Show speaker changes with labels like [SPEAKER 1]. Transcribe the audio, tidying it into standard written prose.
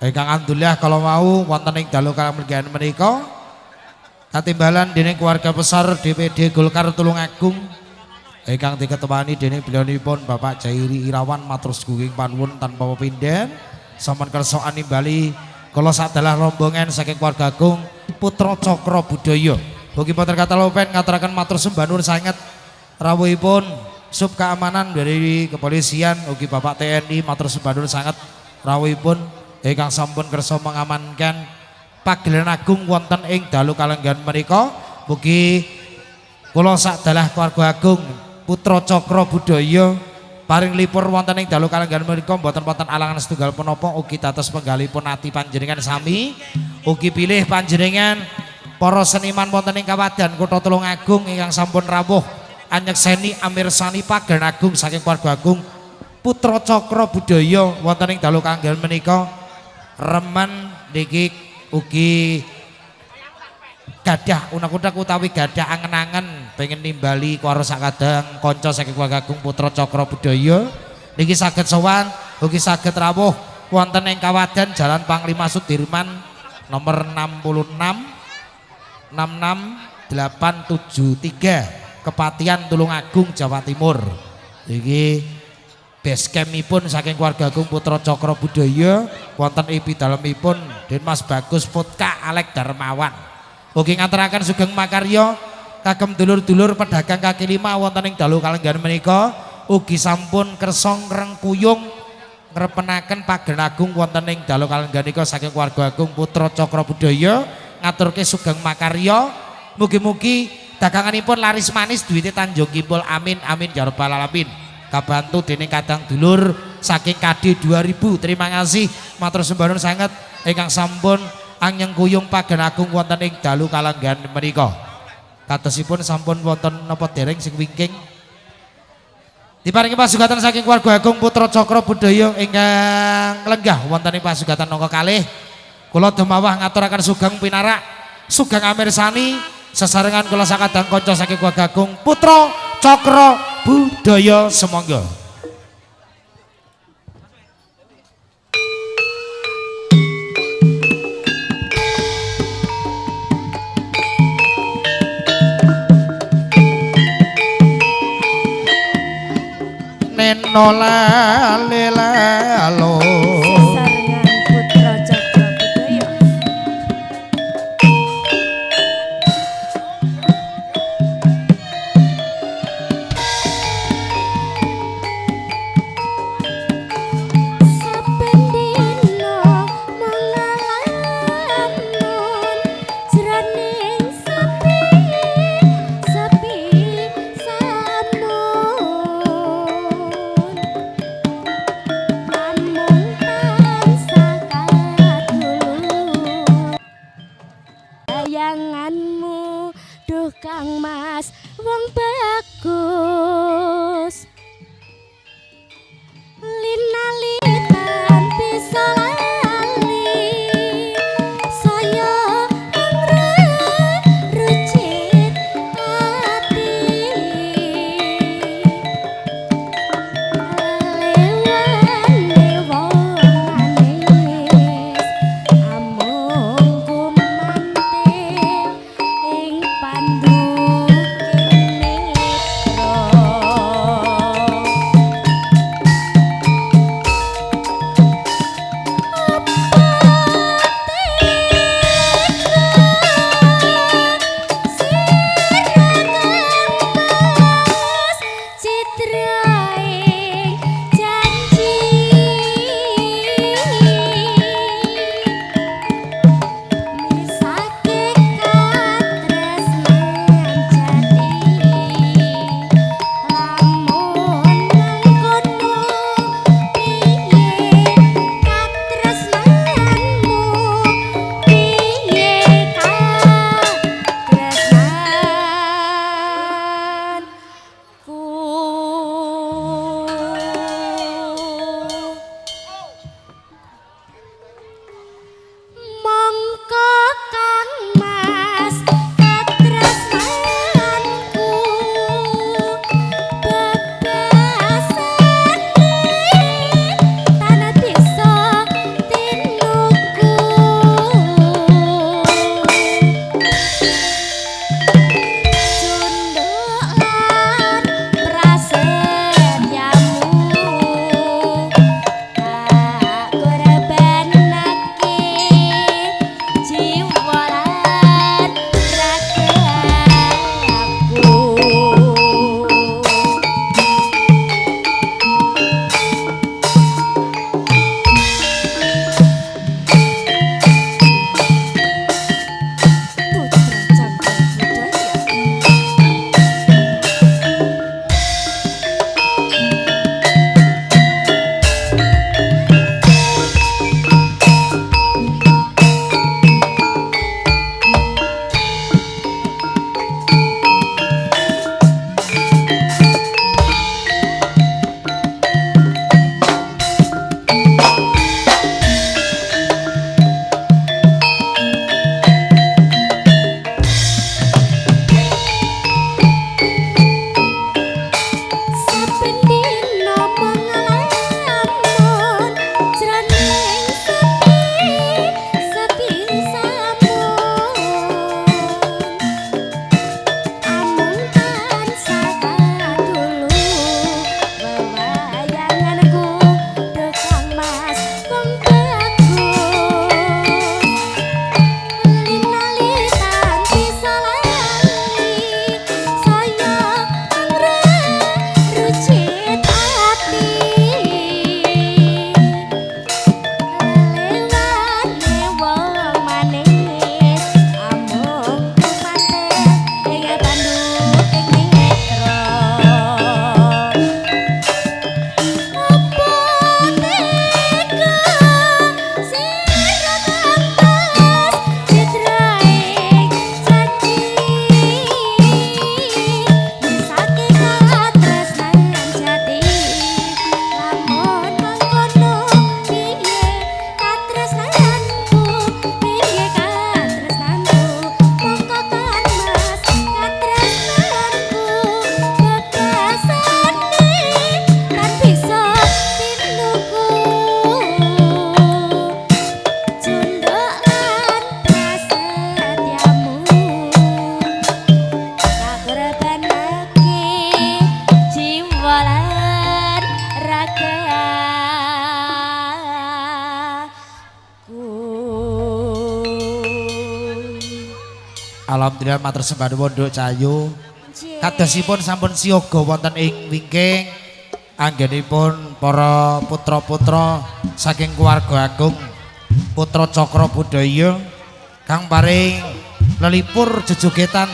[SPEAKER 1] Ingkang alhamdulillah kalau mau wonten ing dalu kamargian menika katimbalan dening keluarga besar DPD Golkar Tulungagung ingkang diketuani dening beliaunipun Bapak Jairi Irawan matur sugeng panuwun tanpa pepinden sampun kersa animbali kula sadalah rombongan saking keluarga agung Putra Cakra Budaya. Mugi boten kata lopen ngaturaken matur sembah nuwun sanget rawuhipun sub keamanan dari kepolisian ugi Bapak TNI matur sembah nuwun sanget rawuhipun ingkang sampun kersa mengamankan pagelaran agung wonten ing dalu kalenggan menika. Mugi kula sadalah keluarga agung Putra Cakra Budaya paring lipur wonten ing dalu kalenggan menika mboten wonten alangan setunggal punapa ugi dados penggalipun ati panjenengan sami ugi pilih panjenengan para seniman wonten ing Kawadan Kutha Tulungagung ingkang sampun rawuh anyekseni amirsani pagelaran agung saking keluarga agung Putra Cakra Budaya wonten ing dalu kalenggan menika. Remen niki ugi gadah unek-unek utawi gadah angen-angen pengen nimbali karo sakadang kanca saking keluarga agung Putra Cakra Budaya niki saged sowan ugi saged rawuh wonten ing Kawadan Jalan Panglima Sudirman nomor 66 66873 Kepatihan Tulungagung Jawa Timur. Niki basecampipun saking keluarga agung Putra Cakra Budaya wonten ipi dalemipun Den Mas Bagus Putka Alek Darmawan ugi ngaturaken sugeng makarya kagem dulur-dulur pedagang kaki lima wonten ing dalu kalenggan menika ugi sampun kersa ngrengkuyung ngrepenaken pagelaran agung wonten ing dalu kalenggan menika saking keluarga agung Putra Cakra Budaya ngaturke sugeng makarya mugi-mugi daganganipun laris manis duwite Tanjung Kimpul amin amin ya rabbal alamin. Kabantu dening kadang dulur saking KD 2000. Terima kasih matur sembah nuwun sanget ingkang sampun anyeng kuyung pagelaran agung wonten ing dalu kalenggan menika. Kadosipun sampun wonten napa dereng sing wingking diparingi pasugatan saking keluarga agung Putra Cakra Budaya ingkang lenggah wonten ing pasugatan nangka kalih kula demawah ngaturaken sugeng pinarak sugeng amirsani sesarengan kula sakadang kanca saking keluarga agung Putra Cakra Budaya semangga. Neno lale lalo
[SPEAKER 2] Namun
[SPEAKER 1] Alhamdulillah matur sembah nuwun Nduk Cayu. Kadosipun sampun siaga wonten ing wingking anggenipun para putra-putra saking keluarga agung Putra Cakra Budaya kang paring lelipur jejogetan